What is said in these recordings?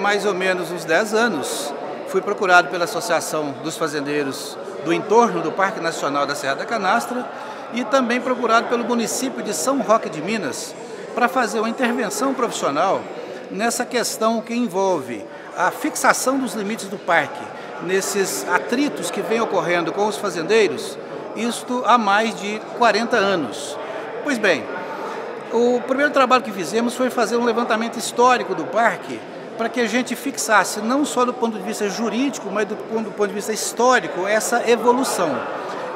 Mais ou menos uns 10 anos, fui procurado pela Associação dos Fazendeiros do entorno do Parque Nacional da Serra da Canastra e também procurado pelo município de São Roque de Minas para fazer uma intervenção profissional nessa questão que envolve a fixação dos limites do parque, nesses atritos que vêm ocorrendo com os fazendeiros, isto há mais de 40 anos. Pois bem, o primeiro trabalho que fizemos foi fazer um levantamento histórico do parque para que a gente fixasse, não só do ponto de vista jurídico, mas do ponto de vista histórico, essa evolução.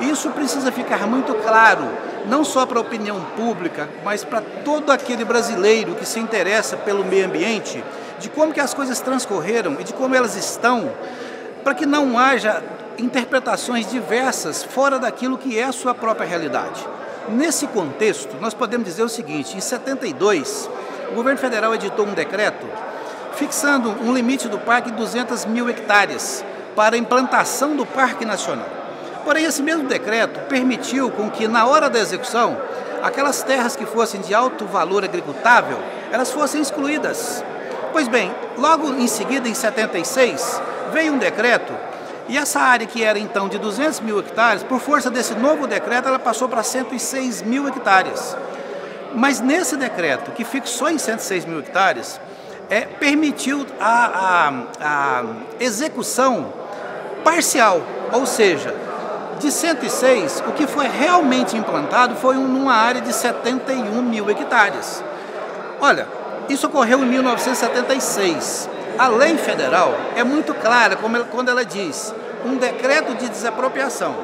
Isso precisa ficar muito claro, não só para a opinião pública, mas para todo aquele brasileiro que se interessa pelo meio ambiente, de como que as coisas transcorreram e de como elas estão, para que não haja interpretações diversas fora daquilo que é a sua própria realidade. Nesse contexto, nós podemos dizer o seguinte: em 72, o governo federal editou um decreto fixando um limite do parque de 200 mil hectares para a implantação do Parque Nacional. Porém, esse mesmo decreto permitiu com que, na hora da execução, aquelas terras que fossem de alto valor agricultável, elas fossem excluídas. Pois bem, logo em seguida, em 76, veio um decreto e essa área que era então de 200 mil hectares, por força desse novo decreto, ela passou para 106 mil hectares. Mas nesse decreto, que fixou em 106 mil hectares, permitiu a execução parcial, ou seja, de 106, o que foi realmente implantado foi numa área de 71 mil hectares. Olha, isso ocorreu em 1976. A lei federal é muito clara quando ela diz um decreto de desapropriação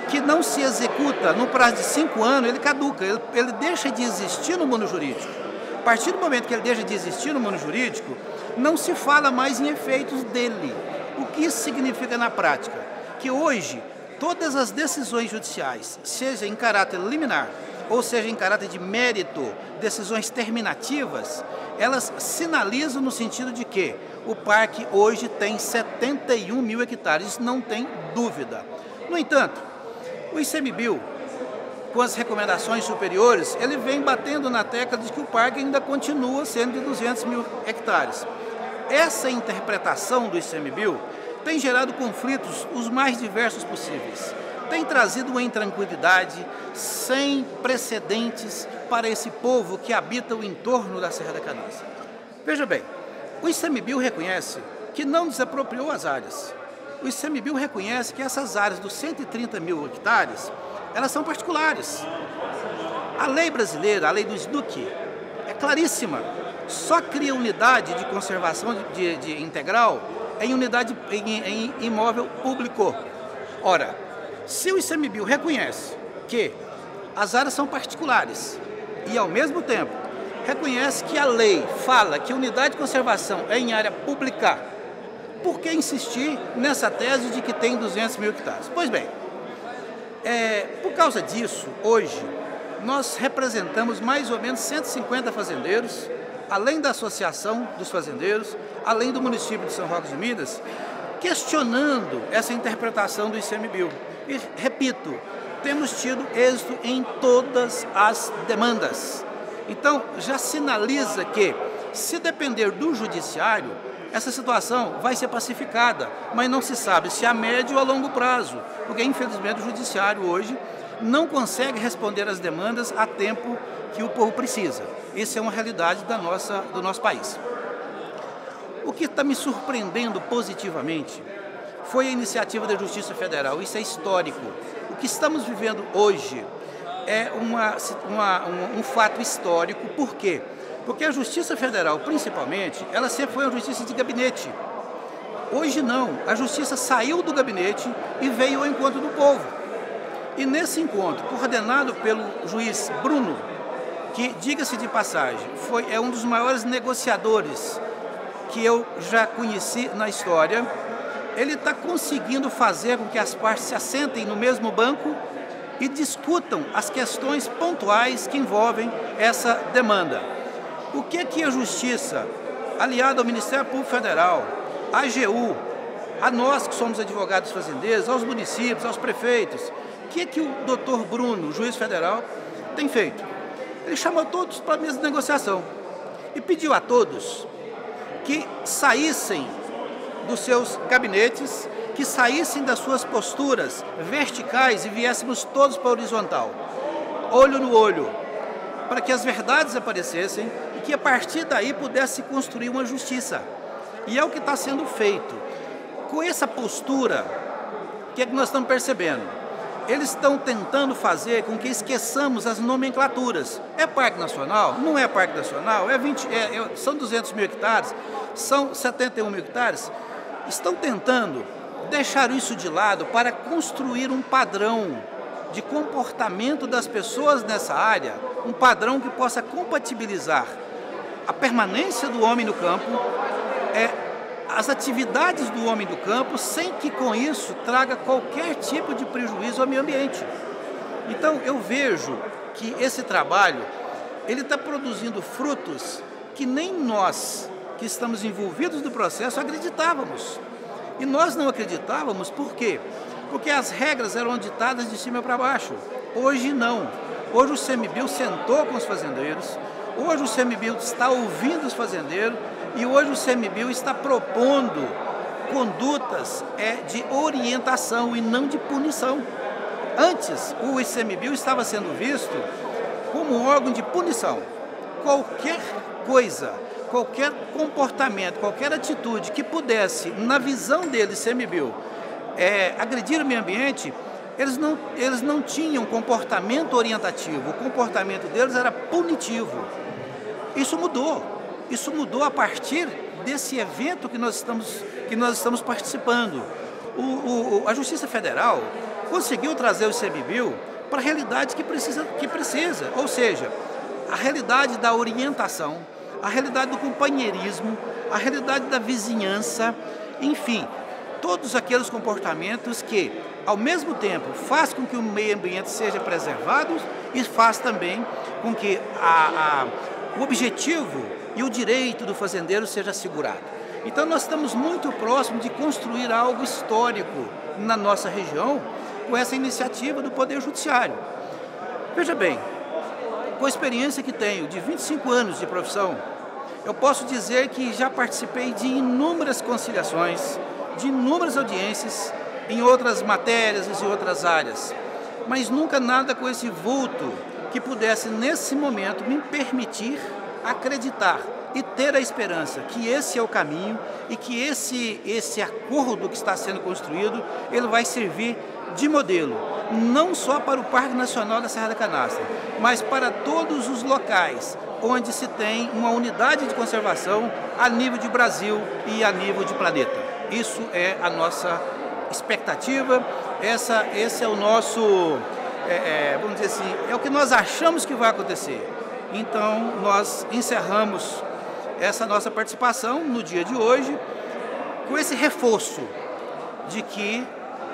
que não se executa no prazo de 5 anos, ele caduca, ele deixa de existir no mundo jurídico. A partir do momento que ele deixa de existir no mundo jurídico, não se fala mais em efeitos dele. O que isso significa na prática? Que hoje, todas as decisões judiciais, seja em caráter liminar, ou seja em caráter de mérito, decisões terminativas, elas sinalizam no sentido de que o parque hoje tem 71 mil hectares, isso não tem dúvida. No entanto, o ICMBio, com as recomendações superiores, ele vem batendo na tecla de que o parque ainda continua sendo de 200 mil hectares. Essa interpretação do ICMBio tem gerado conflitos os mais diversos possíveis. Tem trazido uma intranquilidade sem precedentes para esse povo que habita o entorno da Serra da Canastra. Veja bem, o ICMBio reconhece que não desapropriou as áreas. O ICMBio reconhece que essas áreas dos 130 mil hectares, elas são particulares. A lei brasileira, a lei do SNUC, é claríssima. Só cria unidade de conservação de integral em imóvel público. Ora, se o ICMBio reconhece que as áreas são particulares e, ao mesmo tempo, reconhece que a lei fala que unidade de conservação é em área pública, por que insistir nessa tese de que tem 200 mil hectares? Pois bem, por causa disso, hoje, nós representamos mais ou menos 150 fazendeiros, além da Associação dos Fazendeiros, além do município de São Roque de Minas, questionando essa interpretação do ICMBio. E, repito, temos tido êxito em todas as demandas. Então, já sinaliza que, se depender do judiciário, essa situação vai ser pacificada, mas não se sabe se a médio ou a longo prazo, porque infelizmente o judiciário hoje não consegue responder às demandas a tempo que o povo precisa. Isso é uma realidade do nosso país. O que está me surpreendendo positivamente foi a iniciativa da Justiça Federal. Isso é histórico. O que estamos vivendo hoje é um fato histórico. Por quê? Porque a Justiça Federal, principalmente, ela sempre foi uma justiça de gabinete. Hoje não, a Justiça saiu do gabinete e veio ao encontro do povo. E nesse encontro, coordenado pelo juiz Bruno, que, diga-se de passagem, é um dos maiores negociadores que eu já conheci na história, ele está conseguindo fazer com que as partes se assentem no mesmo banco e discutam as questões pontuais que envolvem essa demanda. O que a Justiça, aliada ao Ministério Público Federal, à AGU, a nós que somos advogados fazendeiros, aos municípios, aos prefeitos, o que o doutor Bruno, juiz federal, tem feito? Ele chamou todos para a mesa de negociação e pediu a todos que saíssem dos seus gabinetes, que saíssem das suas posturas verticais e viéssemos todos para a horizontal, olho no olho, para que as verdades aparecessem e que a partir daí pudesse construir uma justiça. E é o que está sendo feito. Com essa postura, o que é que nós estamos percebendo? Eles estão tentando fazer com que esqueçamos as nomenclaturas. É Parque Nacional? Não é Parque Nacional? São 200 mil hectares? São 71 mil hectares? Estão tentando deixar isso de lado para construir um padrão de comportamento das pessoas nessa área, um padrão que possa compatibilizar a permanência do homem no campo, as atividades do homem do campo, sem que com isso traga qualquer tipo de prejuízo ao meio ambiente. Então eu vejo que esse trabalho ele está produzindo frutos que nem nós que estamos envolvidos no processo acreditávamos. E nós não acreditávamos por quê? Porque as regras eram ditadas de cima para baixo. Hoje não. Hoje o CMBio sentou com os fazendeiros, hoje o CMBio está ouvindo os fazendeiros e hoje o CMBio está propondo condutas de orientação e não de punição. Antes, o ICMBio estava sendo visto como um órgão de punição. Qualquer coisa, qualquer comportamento, qualquer atitude que pudesse, na visão dele, ICMBio, agredir o meio ambiente, eles não tinham comportamento orientativo, o comportamento deles era punitivo. Isso mudou a partir desse evento que nós estamos participando. A Justiça Federal conseguiu trazer o ICMBio para a realidade que precisa, ou seja, a realidade da orientação, a realidade do companheirismo, a realidade da vizinhança, enfim, todos aqueles comportamentos que, ao mesmo tempo, faz com que o meio ambiente seja preservado e faz também com que o objetivo e o direito do fazendeiro seja assegurado. Então nós estamos muito próximos de construir algo histórico na nossa região com essa iniciativa do Poder Judiciário. Veja bem, com a experiência que tenho de 25 anos de profissão, eu posso dizer que já participei de inúmeras conciliações, de inúmeras audiências em outras matérias e em outras áreas, mas nunca nada com esse vulto que pudesse, nesse momento, me permitir acreditar e ter a esperança que esse é o caminho e que esse acordo que está sendo construído, ele vai servir de modelo, não só para o Parque Nacional da Serra da Canastra, mas para todos os locais onde se tem uma unidade de conservação a nível de Brasil e a nível de planeta. Isso é a nossa expectativa, esse é o nosso, vamos dizer assim, é o que nós achamos que vai acontecer. Então, nós encerramos essa nossa participação no dia de hoje com esse reforço de que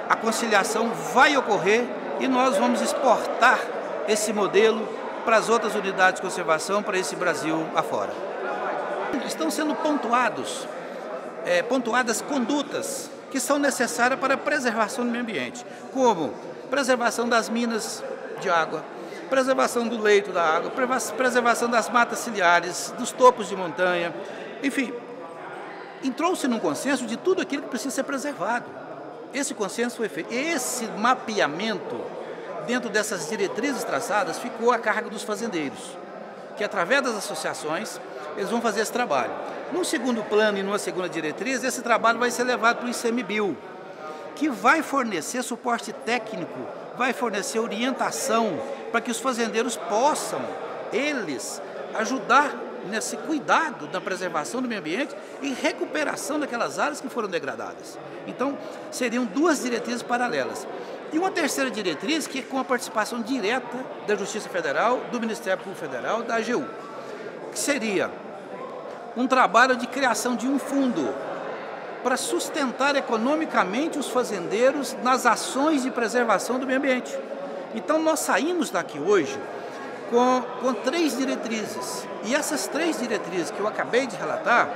a conciliação vai ocorrer e nós vamos exportar esse modelo para as outras unidades de conservação, para esse Brasil afora. Estão sendo pontuadas condutas que são necessárias para a preservação do meio ambiente, como preservação das minas de água, preservação do leito da água, preservação das matas ciliares, dos topos de montanha, enfim, entrou-se num consenso de tudo aquilo que precisa ser preservado. Esse consenso foi feito. Esse mapeamento, dentro dessas diretrizes traçadas, ficou a cargo dos fazendeiros, que através das associações, eles vão fazer esse trabalho. Num segundo plano e numa segunda diretriz, esse trabalho vai ser levado para o ICMBio, que vai fornecer suporte técnico, vai fornecer orientação para que os fazendeiros possam, eles, ajudar nesse cuidado da preservação do meio ambiente e recuperação daquelas áreas que foram degradadas. Então, seriam duas diretrizes paralelas. E uma terceira diretriz que é com a participação direta da Justiça Federal, do Ministério Público Federal, da AGU, que seria um trabalho de criação de um fundo para sustentar economicamente os fazendeiros nas ações de preservação do meio ambiente. Então, nós saímos daqui hoje com três diretrizes. E essas três diretrizes que eu acabei de relatar,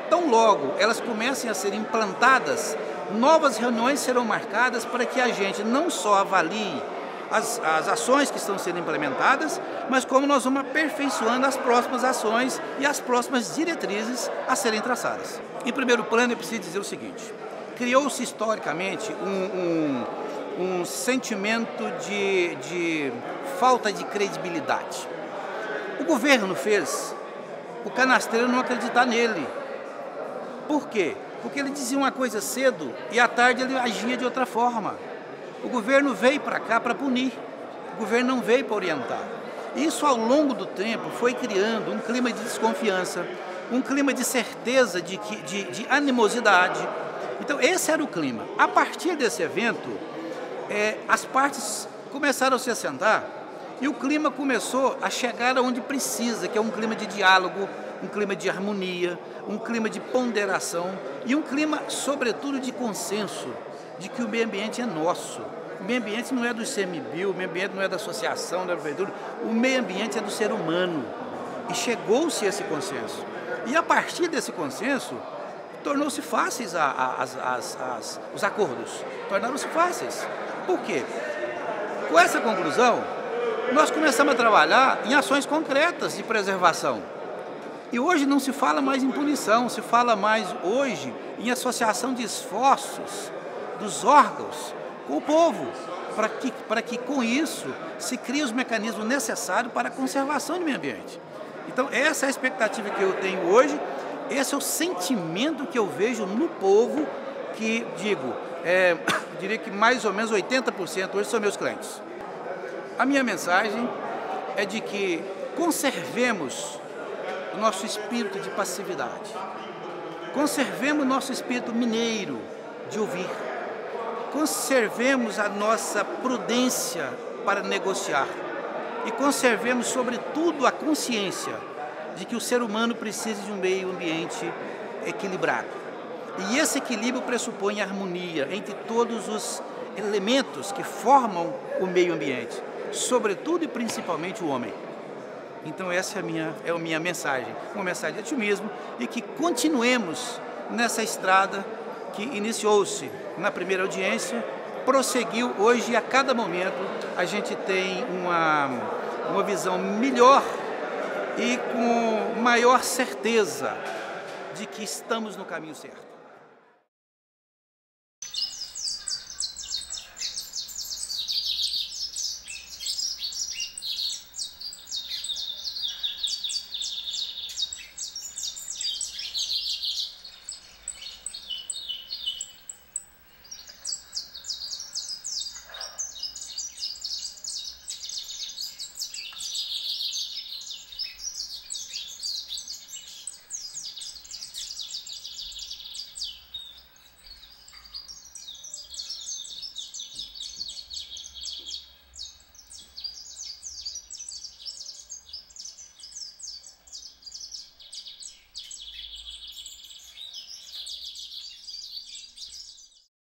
tão logo elas comecem a ser implantadas, novas reuniões serão marcadas para que a gente não só avalie as ações que estão sendo implementadas, mas como nós vamos aperfeiçoando as próximas ações e as próximas diretrizes a serem traçadas. Em primeiro plano, eu preciso dizer o seguinte: criou-se historicamente um sentimento de falta de credibilidade. O governo fez o canastreiro não acreditar nele. Por quê? Porque ele dizia uma coisa cedo e à tarde ele agia de outra forma. O governo veio para cá para punir, o governo não veio para orientar. Isso, ao longo do tempo, foi criando um clima de desconfiança, um clima de certeza, de animosidade. Então, esse era o clima. A partir desse evento, as partes começaram a se assentar e o clima começou a chegar aonde precisa, que é um clima de diálogo, um clima de harmonia, um clima de ponderação e um clima, sobretudo, de consenso, de que o meio ambiente é nosso. O meio ambiente não é do ICMBio, o meio ambiente não é da associação, da prefeitura, o meio ambiente é do ser humano. E chegou-se a esse consenso. E a partir desse consenso, tornou-se fáceis os acordos, tornaram-se fáceis. Por quê? Com essa conclusão, nós começamos a trabalhar em ações concretas de preservação. E hoje não se fala mais em punição, se fala mais hoje em associação de esforços dos órgãos com o povo, para que com isso se criem os mecanismos necessários para a conservação do meio ambiente. Então essa é a expectativa que eu tenho hoje, esse é o sentimento que eu vejo no povo, que diria que mais ou menos 80% hoje são meus clientes. A minha mensagem é de que conservemos o nosso espírito de passividade, conservemos o nosso espírito mineiro de ouvir, conservemos a nossa prudência para negociar e conservemos, sobretudo, a consciência de que o ser humano precisa de um meio ambiente equilibrado. E esse equilíbrio pressupõe harmonia entre todos os elementos que formam o meio ambiente, sobretudo e principalmente o homem. Então essa é a minha mensagem, uma mensagem de otimismo, e que continuemos nessa estrada que iniciou-se na primeira audiência, prosseguiu hoje, e a cada momento a gente tem uma visão melhor e com maior certeza de que estamos no caminho certo.